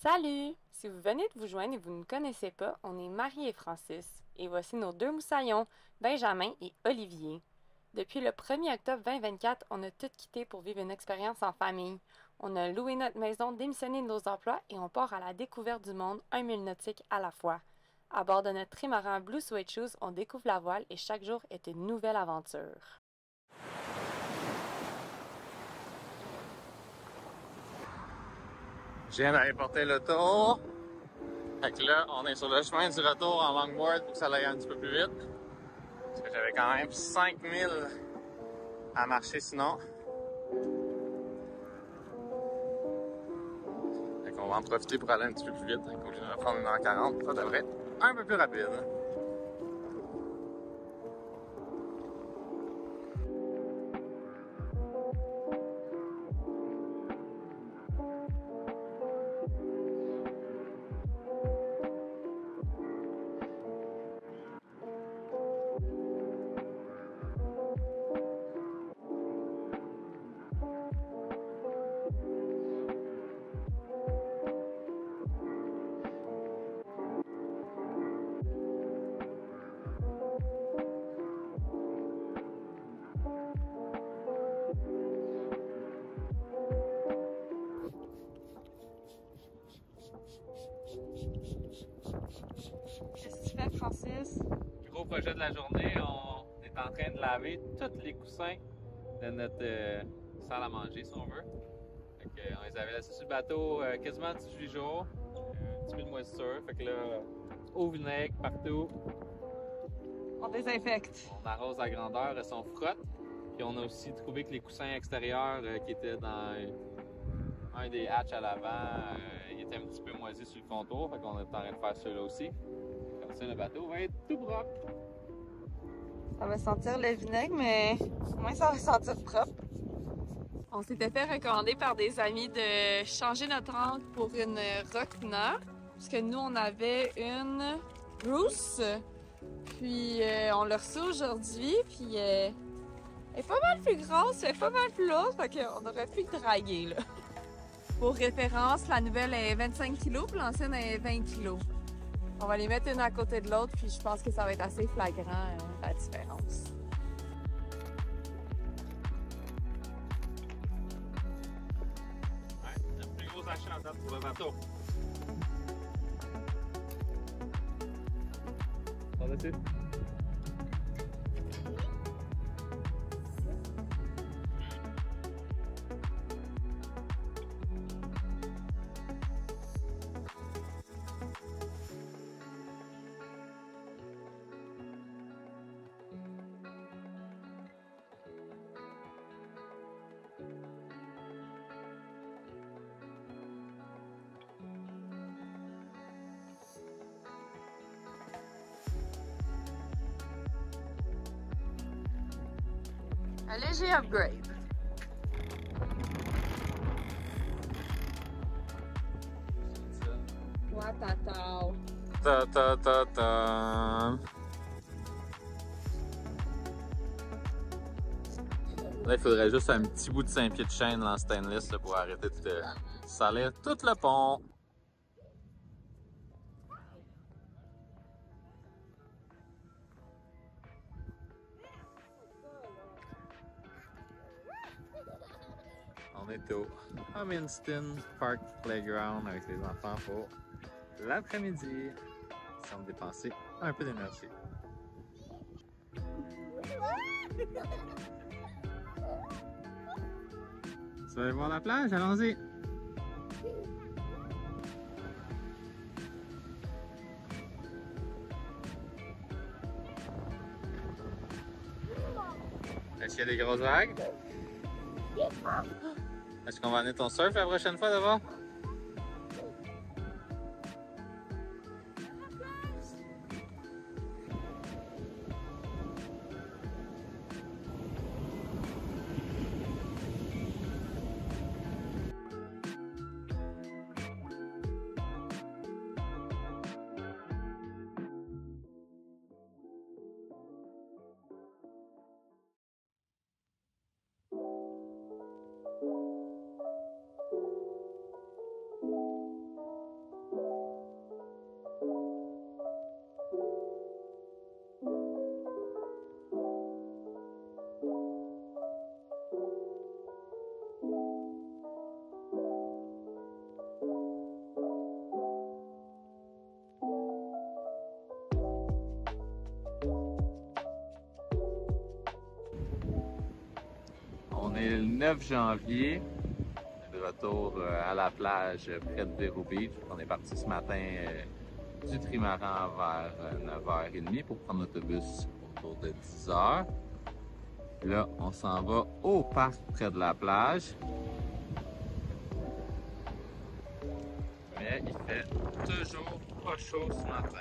Salut! Si vous venez de vous joindre et vous ne connaissez pas, on est Marie et Francis, et voici nos deux moussaillons, Benjamin et Olivier. Depuis le 1er octobre 2024, on a tout quitté pour vivre une expérience en famille. On a loué notre maison, démissionné de nos emplois et on part à la découverte du monde, un mille nautiques à la fois. À bord de notre trimaran Blue Suede Shoes, on découvre la voile et chaque jour est une nouvelle aventure. Je viens d'aller porter l'auto. Fait que là, on est sur le chemin du retour en longboard pour que ça aille un petit peu plus vite. Parce que j'avais quand même 5000 à marcher sinon. Fait qu'on va en profiter pour aller un petit peu plus vite. Au lieu de prendre une heure 40, ça devrait être un peu plus rapide. Qu'est-ce que tu fais, Francis? Gros projet de la journée, on est en train de laver tous les coussins de notre salle à manger, si on veut. Fait que, on les avait laissés sur le bateau quasiment 18 jours. Un petit peu de moisissure. Fait que là, au vinaigre partout. On désinfecte. On arrose à grandeur, on frotte. Puis on a aussi trouvé que les coussins extérieurs qui étaient dans un des hatchs à l'avant, ils étaient un petit peu moisis sur le contour. Fait qu'on est en train de faire ceux-là aussi. Comme ça, le bateau va être tout propre. Ça va sentir le vinaigre, mais au moins ça va sentir propre. On s'était fait recommander par des amis de changer notre ancre pour une Rockna, puisque nous on avait une Bruce, puis on l'a reçue aujourd'hui, puis elle est pas mal plus grosse, elle est pas mal plus lourde, fait qu'on aurait pu le draguer là. Pour référence, la nouvelle est 25 kg, puis l'ancienne est 20 kg. On va les mettre une à côté de l'autre, puis je pense que ça va être assez flagrant la différence. Ouais, le plus gros achat en date pour le bateau. On va dessus. Un léger upgrade. Watatao. Ta ta ta ta. Là, il faudrait juste un petit bout de 5 pieds de chaîne en stainless là, pour arrêter de salir tout le pont. On est au Huminston Park Playground avec les enfants pour l'après-midi. Sans dépenser un peu d'énergie. Tu veux aller voir la plage? Allons-y! Est-ce qu'il y a des grosses vagues? Est-ce qu'on va amener ton surf la prochaine fois d'abord? est le 9 janvier. De retour à la plage près de Vero Beach. On est parti ce matin du trimaran vers 9h30 pour prendre l'autobus autour de 10h. Là, on s'en va au parc près de la plage. Mais il fait toujours pas chaud ce matin.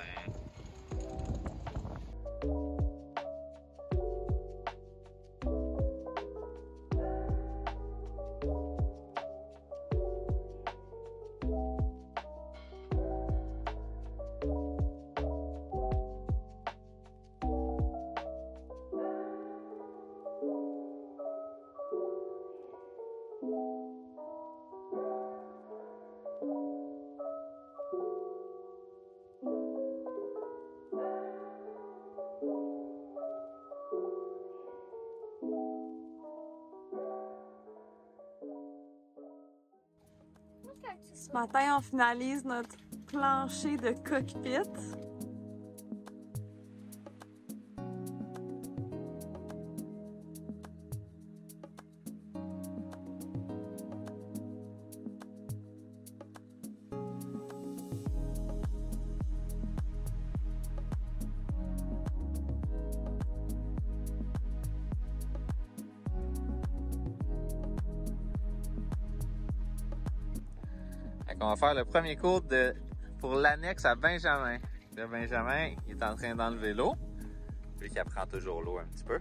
Ce matin, on finalise notre plancher de cockpit. On va faire le premier cours pour l'annexe à Benjamin. Là, Benjamin, il est en train d'enlever l'eau, vu qu'il apprend toujours l'eau un petit peu.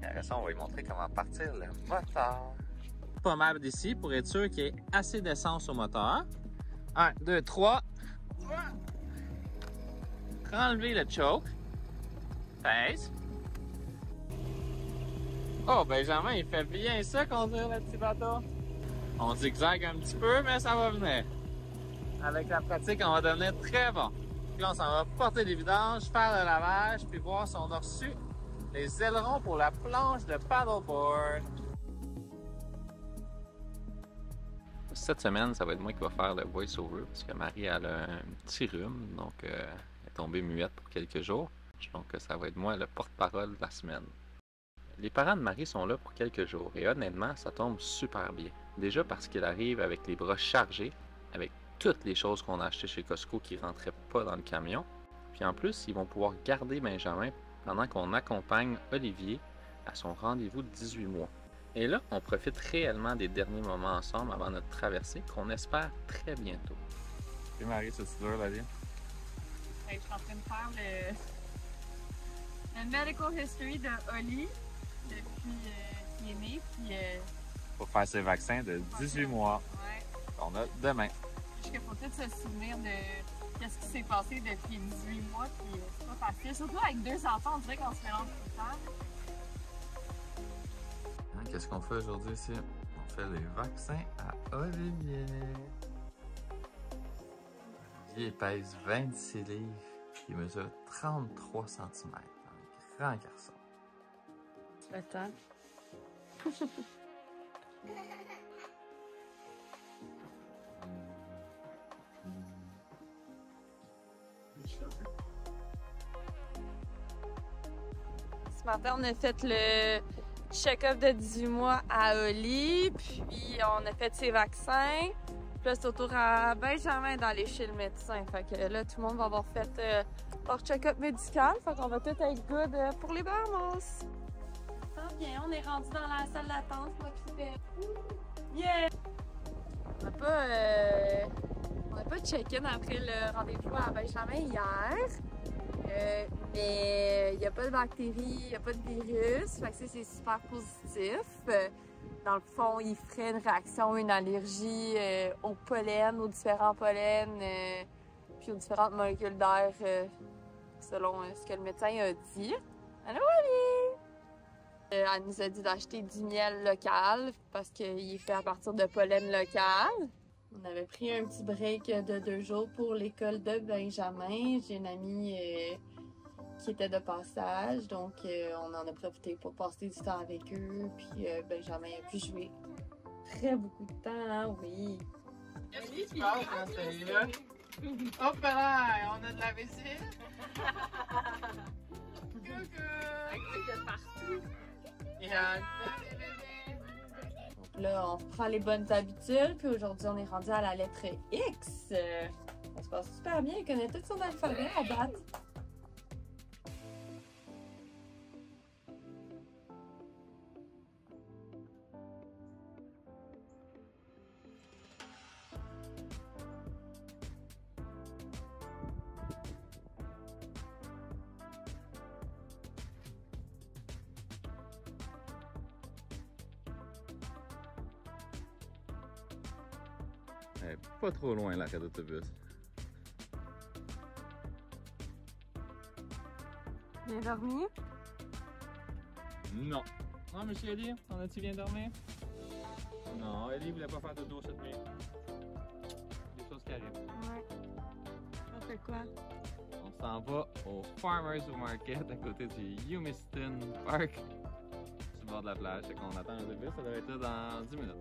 Et après ça, on va lui montrer comment partir le moteur. Pommade d'ici pour être sûr qu'il y ait assez d'essence au moteur. 1, 2, 3. Enlever le choke. Pèse. Oh, Benjamin, il fait bien ça conduire le petit bateau. On zigzague un petit peu, mais ça va venir. Avec la pratique, on va devenir très bon. Puis là, on s'en va porter des vidanges, faire le lavage, puis voir si on a reçu les ailerons pour la planche de paddleboard. Cette semaine, ça va être moi qui va faire le voice-over, parce que Marie elle a un petit rhume, donc elle est tombée muette pour quelques jours. Donc ça va être moi le porte-parole de la semaine. Les parents de Marie sont là pour quelques jours et honnêtement, ça tombe super bien. Déjà parce qu'il arrive avec les bras chargés, avec toutes les choses qu'on a achetées chez Costco qui ne rentraient pas dans le camion. Puis en plus, ils vont pouvoir garder Benjamin pendant qu'on accompagne Olivier à son rendez-vous de 18 mois. Et là, on profite réellement des derniers moments ensemble avant notre traversée qu'on espère très bientôt. Et Marie, c'est dur la vie? Je suis en train de faire le medical history de Oli depuis qu'il est né. Puis, pour faire ses vaccins de 18 mois. Ouais. On a demain. Je qu'il faut peut-être se souvenir de qu'est-ce qui s'est passé depuis 18 mois. Puis c'est pas facile. Surtout avec 2 enfants, on dirait qu'on se mélange tout le temps. Hein, qu'est-ce qu'on fait aujourd'hui ici? On fait les vaccins à Olivier. Olivier pèse 26 livres. Il mesure 33 cm. Un grand garçon. Attends. Ce matin, on a fait le check-up de 18 mois à Oli, puis on a fait ses vaccins. Puis là, c'est au tour à Benjamin d'aller chez le médecin. Fait que là, tout le monde va avoir fait leur check-up médical. Fait qu'on va tout être good pour les Bahamas. Ça bien, on est rendu dans la salle d'attente. Moi qui fais... Yeah! On n'a pas check-in après le rendez-vous à Benjamin hier. Mais il n'y a pas de bactéries, il n'y a pas de virus. Fait que c'est super positif. Dans le fond, il ferait une réaction, une allergie au pollen, aux différents pollens, puis aux différentes molécules d'air, selon ce que le médecin a dit. Allô, Oli! Elle nous a dit d'acheter du miel local parce qu'il est fait à partir de pollen local. On avait pris un petit break de 2 jours pour l'école de Benjamin. J'ai une amie qui était de passage, donc on en a profité pour passer du temps avec eux. Puis Benjamin a pu jouer très beaucoup de temps, hein, oui. Qu'est-ce qui se passe dans celui-là? Hop là, on a de la vaisselle. Coucou! De partout. Il y a un bébé. Là, on reprend les bonnes habitudes, puis aujourd'hui, on est rendu à la lettre X. Ça se passe super bien, il connaît tout son alphabet à date. Elle est pas trop loin l'arrêt d'autobus. Bien dormi? Non. Non, monsieur Ellie, on a-tu bien dormi? Non, Ellie voulait pas faire de dos cette nuit. Des choses qui arrivent. Ouais. On fait quoi? On s'en va au Farmers Market à côté du Humiston Park, sur le bord de la plage. Fait qu'on attend l'autobus, ça devrait être là dans 10 minutes.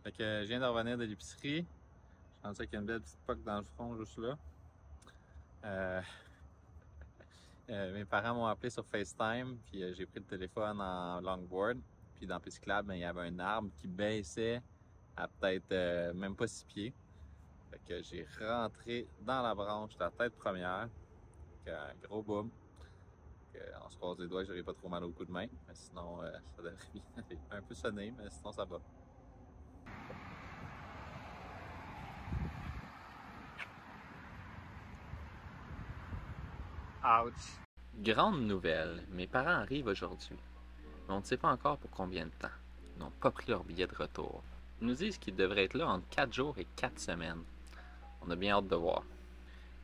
Fait que je viens de revenir de l'épicerie. Je pense qu'il y a une belle petite poque dans le front juste là. Mes parents m'ont appelé sur FaceTime, puis j'ai pris le téléphone en longboard. Puis dans le cyclable, il y avait un arbre qui baissait à peut-être même pas 6 pieds. Fait que j'ai rentré dans la branche, la tête première. Fait que, un gros boom. On se croise les doigts que j'aurais pas trop mal au coup de main. Mais sinon, ça devrait bien aller. Un peu sonné, mais sinon ça va. Ouch! Grande nouvelle, mes parents arrivent aujourd'hui. Mais on ne sait pas encore pour combien de temps. Ils n'ont pas pris leur billet de retour. Ils nous disent qu'ils devraient être là entre 4 jours et 4 semaines. On a bien hâte de voir.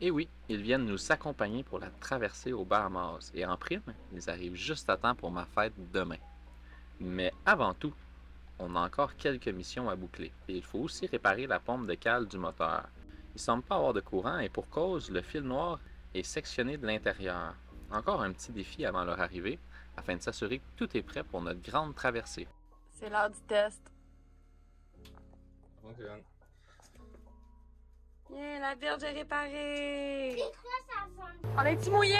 Et oui, ils viennent nous accompagner pour la traversée aux Bahamas. Et en prime, ils arrivent juste à temps pour ma fête demain. Mais avant tout, on a encore quelques missions à boucler. Et il faut aussi réparer la pompe de cale du moteur. Il ne semble pas avoir de courant et pour cause, le fil noir est sectionné de l'intérieur. Encore un petit défi avant leur arrivée, afin de s'assurer que tout est prêt pour notre grande traversée. C'est l'heure du test. Ok. Yeah, la berge est réparée! On est-tu mouillé?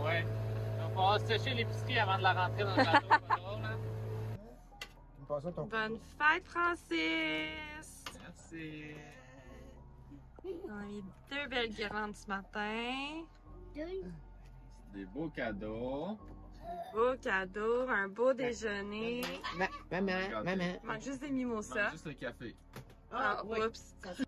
Ouais. On va falloir sécher l'épicerie avant de la rentrer dans le bateau. Pas drôle, hein? Bonne fête, Francis! Merci. On a mis 2 belles guirlandes ce matin. Des beaux cadeaux. Beau cadeau, un beau déjeuner. Maman. Il manque juste des mimosas. Juste le café. Ah, oups! Ça